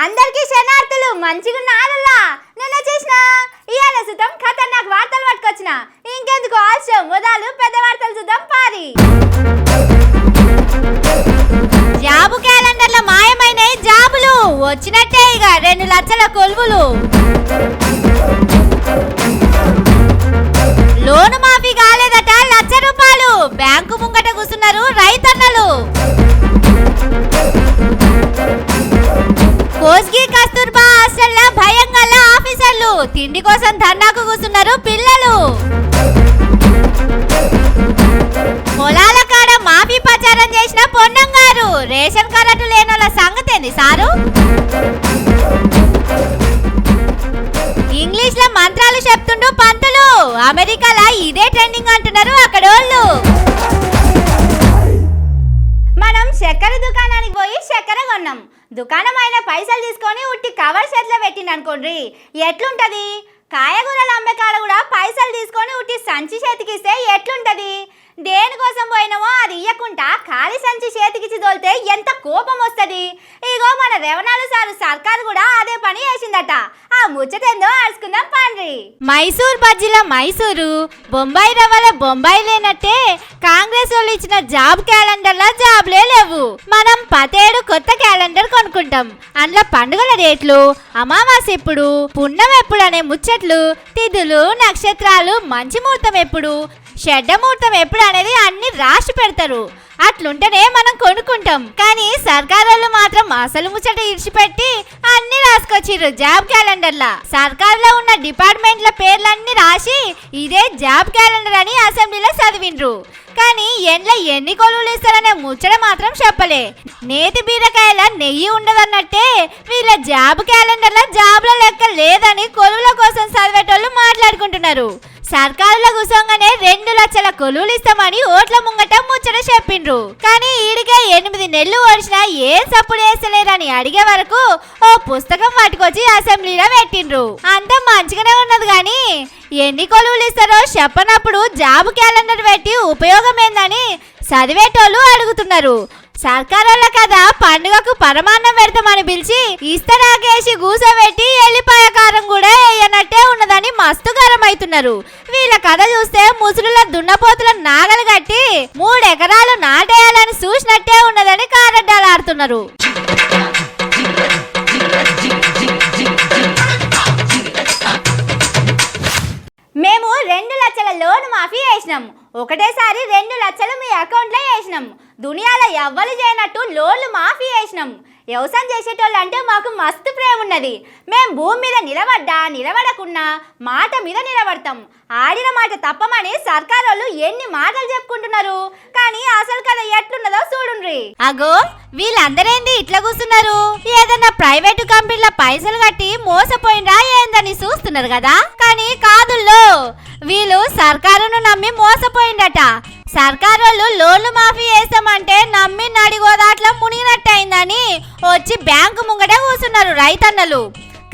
అందరికీ శనార్థులు మంచిగున్నారల్లా. నేను చేసిన ఇయాల సుతం ఖతర్నాక్ వార్తలు పట్టుకొచ్చిన. ఇంకెందుకు ఆలస్యం, మొదలు పెద్ద వార్తలు చూద్దాం పారి. జాబు క్యాలెండర్ల మాయమైన జాబులు వచ్చినట్టే ఇక 2 లక్షల కొలువులు. లోను మాఫీ కాలేదట, 1 లక్ష రూపాయలు బ్యాంకు ముంగట కూసున్నారు రైతన్నలు. కోస్గి కస్తూర్బా హాస్టల్ల భయం గల ఆఫీసర్లు, తిండి కోసం ధర్నాకు కూసున్నారు పిల్లలు. పొలాల కాడ మాఫీ ప్రచారం చేసిన పొన్నంగారు, రేషన్ కార్డు లేనోళ్ళ సంగతేంది సారు? ఇంగ్లీష్ లో మంత్రాలు చెప్తుండు పంతులు, అమెరికాలో ఇదే ట్రెండింగ్ అంటున్నారు అక్కడోళ్ళు. మనం చక్కెర దుకాణానికి పోయి చక్కెర కొన్నాం. దుకాణం అయిన పైసలు తీసుకొని ఉట్టి కవర్ చేతిలో పెట్టింది అనుకోండి, ఎట్లుంటది? కాయగూరలు అమ్మే కాడ కూడా పైసలు తీసుకొని ఉట్టి సంచి చేతికిస్తే ఎట్లుంటది? దేనికోసం పోయినామో అది ఇయ్యకుండా ఖాళీ సంచి చేతికిచ్చి తోలితే ఎంత కోపం వస్తుంది. ఇగో మన రెవనాలు సారు సర్కారు కూడా అదే పని చేసిందట. ఆ ముచ్చటేందో అరుచుకుందాం పండ్రి. మైసూర్ బజ్జీల మైసూరు, బొంబాయి రవ్వల బొంబాయి లేనట్టే కాంగ్రెస్ వాళ్ళు ఇచ్చిన జాబ్ క్యాలెండర్ల జాబ్లే లేవు. మనం పతేడు కొత్త క్యాలెండర్ కొనుక్కుంటాం. అందులో పండుగల డేట్లు, అమావాస్య ఎప్పుడు, పుణ్యం ఎప్పుడు అనే ముచ్చట్లు, తిథులు, నక్షత్రాలు, మంచి ముహూర్తం ఎప్పుడు, చెడ్డ ముహూర్తం ఎప్పుడు అనేది అన్ని రాసి పెడతారు. అట్లుంటేనే మనం కొనుక్కుంటాం. కానీ సర్కారు మాత్రం అసలు ముచ్చట ఇడిచిపెట్టి అన్ని రాసుకొచ్చిర్రు జాబ్ క్యాలెండర్లా. సర్కారులో ఉన్న డిపార్ట్మెంట్ల పేర్లన్నీ రాసి ఇదే జాబ్ క్యాలెండర్ అని అసెంబ్లీలో చదివిండ్రు. కానీ ఎండ్ల ఎన్ని కొలువులు ఇస్తారనే ముచ్చట మాత్రం చెప్పలే. నేతి బీరకాయల నెయ్యి ఉండదన్నట్టే వీళ్ళ జాబ్ క్యాలెండర్ల జాబ్ల లెక్క లేదని కొలువుల కోసం చదివేటోళ్ళు మాట్లాడుకుంటున్నారు. సర్కారులో కూసంగానే 2 లక్షల కొలువులు ఇస్తామని ఓట్ల ముంగట ముచ్చట చెప్పిండ్రు. కానీ ఈడికే 8 నెలలు ఓడిచినా ఏం సప్పుడు వేస్తలేరని అడిగే వరకు ఓ పుస్తకం పట్టుకొచ్చి అసెంబ్లీలో పెట్టిండ్రు. అంత మంచిగానే ఉన్నది కానీ ఎన్ని కొలువులు ఇస్తారో చెప్పనప్పుడు జాబ్ క్యాలెండర్ పెట్టి ఉపయోగం ఏందని చదివేటోళ్ళు అడుగుతున్నారు. సర్కారోళ్ళ కదా పండుగకు పరమాన్నం పెడతామని పిలిచి ఇస్తరాకేసి కూసబెట్టి ఎల్లిపాయ కారం కూడా వేయనట్టే ఉన్నదని మస్తు గరం అవుతున్నారు. వీళ్ళ కథ చూస్తే ముసులుల దున్నపోతుల నాగలు కట్టి 3 ఎకరాలు నాటేయాలని చూసినట్టే ఉన్నదని కారడ్డాలాడుతున్నారు. మేము 2 లక్షల లోన్ మాఫీ చేసినాం. ఒకటేసారి 2 లక్షలు మీ అకౌంట్లో వేసినాం. దునియాలో ఎవ్వరు చేయనట్టు లోన్లు మాఫీ చేసినాం. వ్యవసాయం చేసేటోళ్ళు అంటే మాకు మస్తు ప్రేమ ఉన్నది. మేము భూమి మీద నిలబడకున్నా మాట మీద నిలబడతాం. ఆడిన మాట తప్పమని సర్కారు వాళ్ళు ఎన్ని మాటలు చెప్పుకుంటున్నారు. కానీ అసలు కథ ఎట్లున్నదో చూడుండ్రి. అగో వీళ్ళందరేంది ఇట్లా కూర్చున్నారు? ఏదన్నా ప్రైవేటు కంపెనీల పైసలు కట్టి మోసపోయినరా ఏందని చూస్తున్నారు కదా. కానీ కాదుల్లో, వీళ్ళు సర్కారును నమ్మి మోసపోయిందట. సర్కారు వాళ్ళు లోన్లు మాఫీ చేస్తామంటే నమ్మి నడిగోదాట్లా మునిగినట్టయిందని వచ్చి బ్యాంకు ముంగట కూర్చున్నారు రైతన్నలు.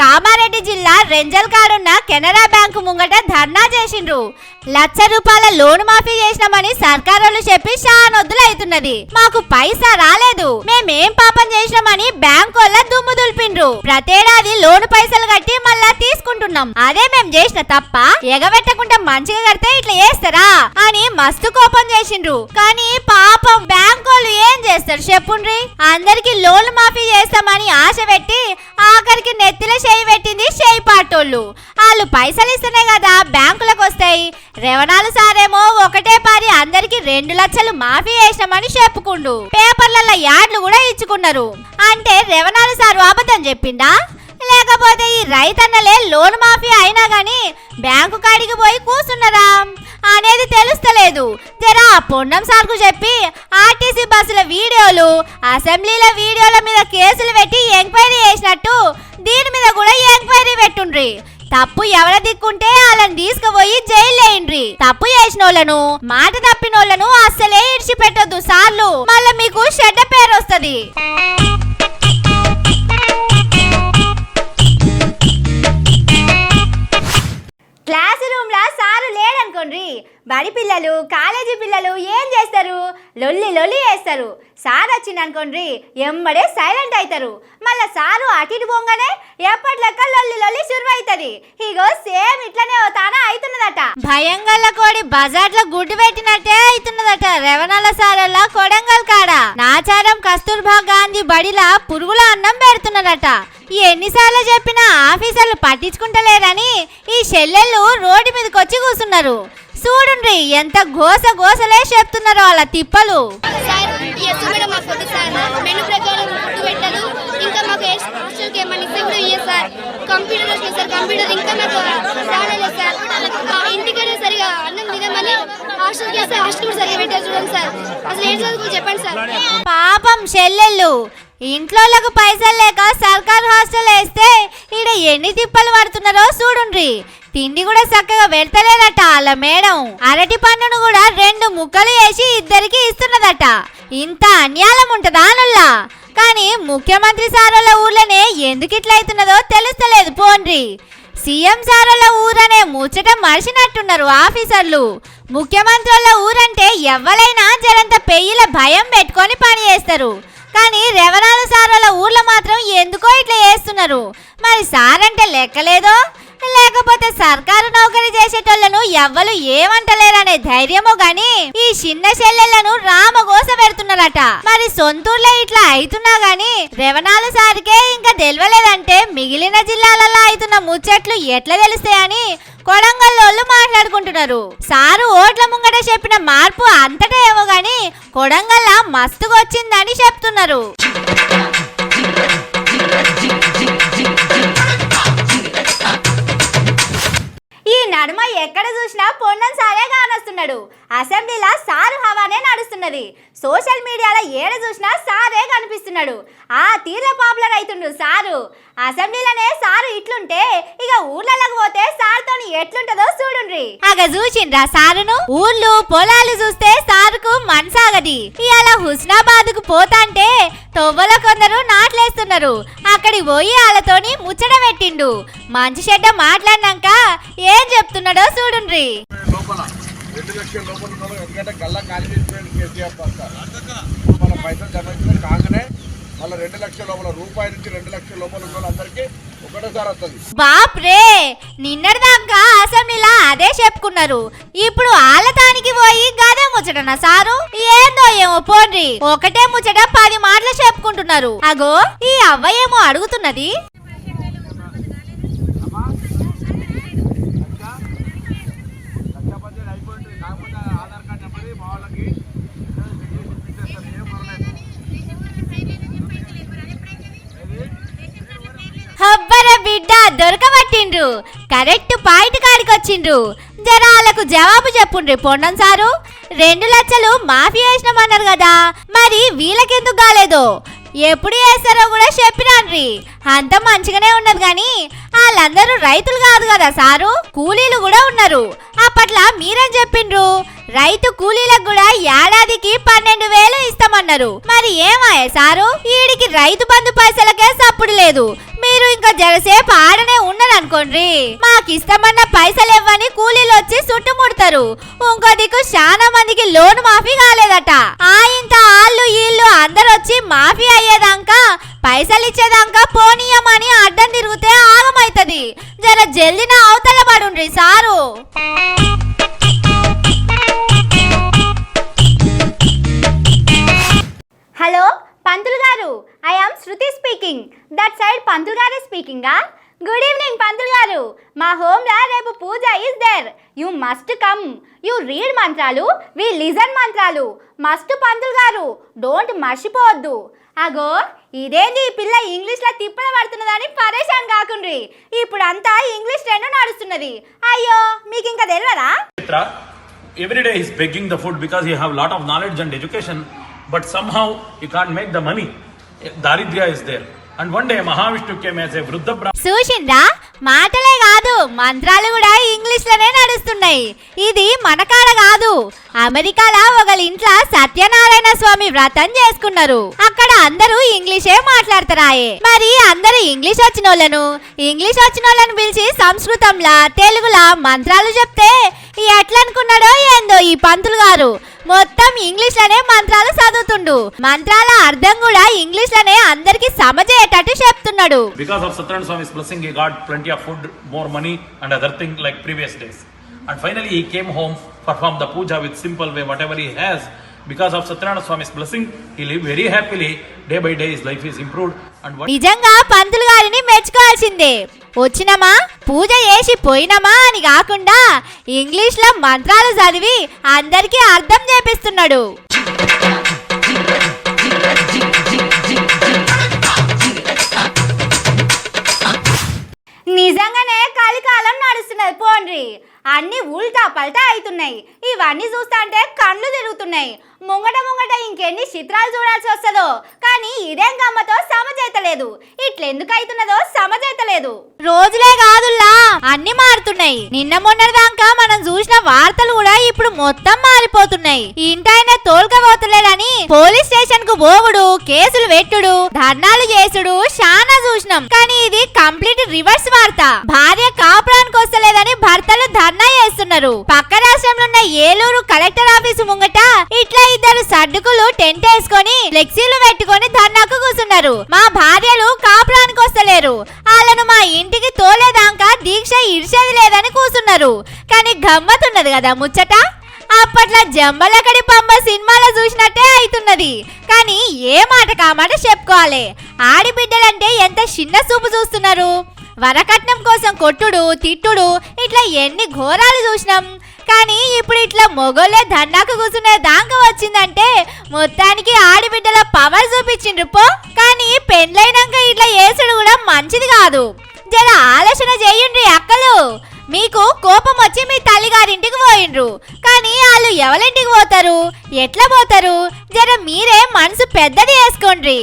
కామారెడ్డి జిల్లా రెంజల్ కాడున్న కెనరా బ్యాంకు ముంగట ధర్నా చేసిండ్రు. 1 లక్ష రూపాయల లోన్ మాఫీ చేసినామని సర్కారు చెప్పి షానొద్దులు అవుతున్నది. మాకు పైసా రాలేదు, మేమేం పాపం చేసినామని బ్యాంకు వల్ల దుమ్ము దులిపిండ్రు. ప్రతేడాది లోన్ పైసలు కట్టి మళ్ళా తీసుకుంటున్నాం. అదే మేం చేసిన తప్ప, ఎగబెట్టకుండా మంచిగా కడితే ఇట్లా చేస్తారా అని మస్తు కోపం చేసిండ్రు. కానీ పాపం బ్యాంకు వాళ్ళు ఏం చేస్తారు చెప్పుండ్రి? అందరికి లోన్ మాఫీ చేస్తామని ఆశ పెట్టి ఆఖరికి నెత్తిలో చేయి పెట్టింది చేయి పాటోళ్ళు. వాళ్ళు పైసలు ఇస్తేనే కదా బ్యాంకులకు వస్తాయి. రెవనాలు సారేమో ఒకటే పారి అందరికి 2 లక్షలు మాఫీ చేసినామని చెప్పుకుండు. పేపర్లలో యాడ్లు కూడా ఇచ్చుకున్నారు. అంటే రెవనాలు సారు అబద్ధం చెప్పిండా? లేకపోతే ఈ రైతన్నలే లోన్ మాఫీ అయినా గానీ బ్యాంకు కాడికి పోయి కూర్చున్నారా అనేది తెలుస్తలేదు. జరా పొన్నం సార్కు చెప్పి ఆర్టీసీ బస్సుల వీడియోలు, అసెంబ్లీల వీడియోల మీద కేసులు పెట్టి ఎంక్వైరీ చేసినట్టు దీని మీద కూడా ఎంక్వైరీ పెట్టుండ్రి. తప్పు ఎవర దిక్కుంటే వాళ్ళని తీసుకుపోయి జైలు వేయండ్రి. తప్పు చేసినోళ్లను, మాట తప్పినోళ్లను అస్సలే ఇడిచిపెట్టొద్దు సార్లు, మళ్ళీ మీకు చెడ్డ పేరు వస్తుంది. క్లాస్ రూమ్ లా సారు లేడనుకోండి, బడి పిల్లలు కాలేజీ పిల్లలు ఏం చేస్తారు, లొల్లి లొల్లి చేస్తారు. సార్ వచ్చింది అనుకోండి ఎంబడే సైలెంట్ అవుతారు. మళ్ళీ సారు అటు ఇటు పోగానే ఎప్పటి లెక్క లొల్లి లొల్లి శురు అవుతుంది. ఇగో సేమ్ ఇట్లనే తానా అవుతున్నదట. భయం గల్ల కోడి బజార్లో గుడ్డు పెట్టినట్టే అవుతున్నదట రెవనాల సారల్లా కొడంగల్ కాడ. నాచారం కస్తూర్బా గాంధీ బడిలా పురుగుల అన్నం పెడుతున్నారట. ఎన్నిసార్లు చెప్పినా ఆఫీసర్లు పట్టించుకుంటలేరని ఈ చెల్లెళ్ళు రోడ్డు మీదకి వచ్చి కూర్చున్నారు. చూడండి ఎంత గోస గోసలే చెప్తున్నారో వాళ్ళ తిప్పలు. కంప్యూటర్ వచ్చింది సార్, కంప్యూటర్ ఇంకా నాకు రాలేదు సార్. ఇంటికైనా సరిగా అన్నం తినమని హాస్టల్కి వేస్తే హాస్టల్ కూడా సరిగా పెట్టారు చూడండి సార్. అసలు ఏం చదువుకో చెప్పండి సార్. పాపం చెల్లెళ్ళు ఇంట్లోలకు పైసలు లేక సర్కార్ హాస్టల్ వేస్తే ఈడ ఎన్ని తిప్పలు పడుతున్నారో చూడుండ్రి. తిండి కూడా చక్కగా పెడతలేదట వాళ్ళ మేడం. అరటి పండును కూడా 2 ముక్కలు వేసి ఇద్దరికి ఇస్తున్నదట. ఇంత అన్యాయం ఉంటుందా అనుల్లా? కానీ ముఖ్యమంత్రి సారోళ్ళ ఊర్లోనే ఎందుకు ఇట్లా అవుతున్నదో తెలుస్తలేదు పోండ్రి. సీఎం సారోళ్ళ ఊరనే ముచ్చట మర్చినట్టున్నారు ఆఫీసర్లు. ముఖ్యమంత్రుల ఊరంటే ఎవ్వరైనా జరంత పెయ్యిల భయం పెట్టుకొని పని చేస్తారు. కానీ రెవనాలు సారోళ్ళ ఊర్లో మాత్రం ఎందుకో ఇట్లా చేస్తున్నారు. మరి సార్ అంటే లెక్కలేదో లేకపోతే సర్కారు నౌకరీ చేసేటోళ్లను ఎవ్వరు ఏమంటలేరనే ధైర్యమో గాని ఈ చిన్న చెల్లెళ్లను రామగోస పెడుతున్నారట. మరి సొంతూర్లో ఇట్లా అవుతున్నా గాని రెవనాలు సార్కే ఇంకా తెలియలేదంటే మిగిలిన జిల్లాలలో అవుతున్న ముచ్చట్లు ఎట్లా తెలుస్తాయని కొడంగల్లోళ్ళు మాట్లాడుకుంటున్నారు. సారు ఓట్ల ముంగట చెప్పిన మార్పు అంతటా ఏమో గాని కొడంగల్ల మస్తుగా వచ్చిందని చెప్తున్నారు. ఈ నడుమ ఎక్కడ చూసినా పొన్నం సారే కానొస్తున్నాడు. అసెంబ్లీలో సారు హవానే నడుస్తున్నది. సోషల్ మీడియాలో ఏడ చూసినా సారే కనిపిస్తున్నాడు. ఆ తీర్ల పాపులర్ అవుతుండు సారు. అసెంబ్లీలోనే సారు ఇట్లుంటే ఇక ఊర్లలోకి పోతే సార్తో ఎట్లుంటదో చూడుండ్రి. అగ చూసిండ్రా సారును? ఊర్లు పొలాలు చూస్తే సారుకు మనసాగది. ఇవాళ హుస్నాబాద్ కు పోతాంటే తొవ్వలో కొందరు నాట్లేస్తున్నారు. అక్కడికి పోయి వాళ్ళతోని ముచ్చట పెట్టిండు. మంచి చెడ్డ మాట్లాడినాక ఏం చెప్తున్నాడో చూడుండ్రి. 2 లక్షల లోపల ఎందుకంటే గల్లా ఖాళీ చేసిపోయింది కేసీఆర్ పడతారు. మన పైసలు జమ కాగానే మళ్ళీ 2 లక్షల లోపల రూపాయి నుంచి 2 లక్షల లోపల ఉన్న వాళ్ళందరికీ ఒకటేసారి వస్తుంది. బాప్రే, నిన్నటిదాకా అసెంబ్లీలో అదే చెప్పుకున్నారు. ఇప్పుడు ఆలతానికి పోయి గదే ముచ్చటనా సారు? ఏందో ఏమో పోండ్రి. ఒకటే ముచ్చట 10 మాటలు చెప్పుకుంటున్నారు. అగో ఈ అవ్వ ఏమో అడుగుతున్నది. హబ్బర బిడ్డ దొరకబట్టిండ్రు. కరెక్ట్ పాయింట్ కాడికి వచ్చిండ్రు. జరాలకు జవాబు చెప్పుండ్రి పొన్నం సారు. 2 లక్షలు మాఫీ చేసినామన్నారు కదా, మరి వీళ్ళకెందుకు కాలేదో ఎప్పుడు చేస్తారో కూడా చెప్పినాన్రి. అంత మంచిగానే ఉన్నది కానీ వాళ్ళందరూ రైతులు కాదు కదా సారు, కూలీలు కూడా ఉన్నారు. అప్పట్లో మీరేం చెప్పిండ్రు? రైతు కూలీలకు కూడా ఏడాదికి 12,000 ఇస్తామన్నారు. మరి ఏమాయే సారు? వీడికి రైతు బంధు పైసలకే సప్పుడు లేదు. మీరు ఇంకా జరసేపు ఆడనే ఉన్నారనుకోండి, మాకు ఇస్తామన్న పైసలు ఇవ్వని కూలీలు వచ్చి చుట్టుముడతారు. ఇంకో దిక్కు చాలా మందికి లోన్ మాఫీ కాలేదట. ఇంత ఆళ్ళు వీళ్ళు అందరు వచ్చి మాఫీ అయ్యేదాకా పైసలు ఇచ్చేదాకా పోనీయమని అడ్డం తిరిగితే ఆగమైతది. జర జల్దిన అవతల పడుండ్రి సారు. హలో పంతులు గారు, I am Shruti speaking. That side పంతులు గారే స్పీకింగా? గుడ్ ఈవినింగ్ పంతులు గారు. మా హోమ్లో రేపు puja is there. You must come. You read మంత్రాలు, వి లిజన్ మంత్రాలు. మస్ట్ పంతులు గారు, డోంట్ మర్చిపోవద్దు. అగో ఇదేంది ఈ పిల్ల ఇంగ్లీష్లో తిప్పల పడుతున్నదని పరేషాన్ కాకుండ్రి. ఇప్పుడు అంతా ఇంగ్లీష్ ట్రెండ్ నడుస్తున్నది. అయ్యో మీకు ఇంకా తెలియదా? Every day he's begging the food because he have lot of knowledge and education, but somehow he can't make the money. Daridrya is there. And one day Mahavishnu came as a Vruddha Brahmana. చూసిండ్రా, మాటలే కాదు మంత్రాలు కూడా English లోనే నడుస్తున్నాయి. ఇది మన కాడ కాదు, అమెరికాలో ఒకళ్ళ ఇంట్లో సత్యనారాయణ స్వామి వ్రతం చేసుకున్నారు. అక్కడ అందరూ ఇంగ్లీషే మాట్లాడతారాయే. మరి అందరూ ఇంగ్లీష్ వచ్చిన వాళ్ళను పిలిచి సంస్కృతంలా తెలుగులా మంత్రాలు చెప్తే ఎట్లా అనుకున్నాడో ఏందో ఈ పంతులు గారు మొత్తం ఇంగ్లీష్ లోనే మంత్రాలు చదువుతుండు. మంత్రాల అర్థం కూడా ఇంగ్లీష్ లోనే అందరికి సమజేయటట్టు చెప్తున్నాడు. Because of Satyanarayana Swami's blessing, he got plenty of food, more money, and other things like previous days. And finally, he came home, performed the puja with simple way, whatever he has. Because of Satyanarayana Swami's blessing, he lived very happily. Day by day, his life is improved. And what నిజంగా పంతులు గారిని మెచ్చుకోవాల్సిందే. వచ్చినమా పూజ చేసి పోయినమా అని కాకుండా English లో మంత్రాలు చదివి అందరికీ అర్థం చేపిస్తున్నాడు. నిజంగానే కలికాలం నడుస్తున్నది పోండ్రి. అన్ని ఉల్టా పల్టా అవుతున్నాయి. ఇవన్నీ చూస్తుంటే కళ్ళు తిరుగుతున్నాయి. ముంగట ఇంకెన్ని చిత్రాలు చూడాల్సి వస్తుందో కానీ ఇదేం గమ్మతో సమజైతలేదు. ఇట్లెందుకు అవుతున్నదో సమజైతలేదు. రోజులే కాదుల్లా అన్ని మారుతున్నాయి. నిన్న మొన్నటి దాకా మనం చూసిన వార్తలు కూడా ఇప్పుడు మొత్తం మారిపోతున్నాయి. ఇంటాయన తోలుకపోతలేడని పోలీస్ స్టేషన్ కు పోవుడు, కేసులు పెట్టుడు, ధర్నాలు చేసుడు చాలా చూసినాం. కానీ ఇది కంప్లీట్ రివర్స్ వార్త. భార్య కాపురానికి వస్తలేదని భర్తలు ధర్నా చేస్తున్నారు. పక్క రాష్ట్రంలో ఉన్న ఏలూరు కలెక్టర్ ఆఫీసు ముంగట ఇట్లా ఇద్దరు సడ్డుకులు టెంట్ వేసుకొని ఫ్లెక్సీలు పెట్టుకొని ధర్నాకు కూర్చున్నారు. మా భార్యలు కాపురానికి వస్తలేరు, వాళ్ళను మా ఇంటికి తోలేదాకా దీక్ష ఇడిచేది లేదని కూర్చున్నారు. కానీ గమ్మతున్నది కదా ముచ్చట. అప్పట్లో జంబలకడి పంబ సినిమాలో చూసినట్టే అవుతున్నది. కానీ ఏ మాట కామాట చెప్పుకోవాలి. ఆడిబిడ్డలంటే ఎంత చిన్న చూపు చూస్తున్నారు. వరకట్నం కోసం కొట్టుడు, తిట్టుడు ఇట్లా ఎన్ని ఘోరాలు చూసినాం. కానీ ఇప్పుడు ఇట్లా మొగోళ్ళే ధర్నాకు కూర్చునే దాకా వచ్చిందంటే మొత్తానికి ఆడిబిడ్డల పవర్ చూపించిండ్రు పో. కానీ పెళ్ళైనాక ఇట్లా వేసుడు కూడా మంచిది కాదు. జర ఆలోచన చేయండి అక్కలు. మీకు కోపం వచ్చి మీ తల్లిగారింటికి పోయిండ్రు, కానీ వాళ్ళు ఎవరింటికి పోతారు, ఎట్లా పోతారు? జర మీరే మనసు పెద్దది వేసుకోండి.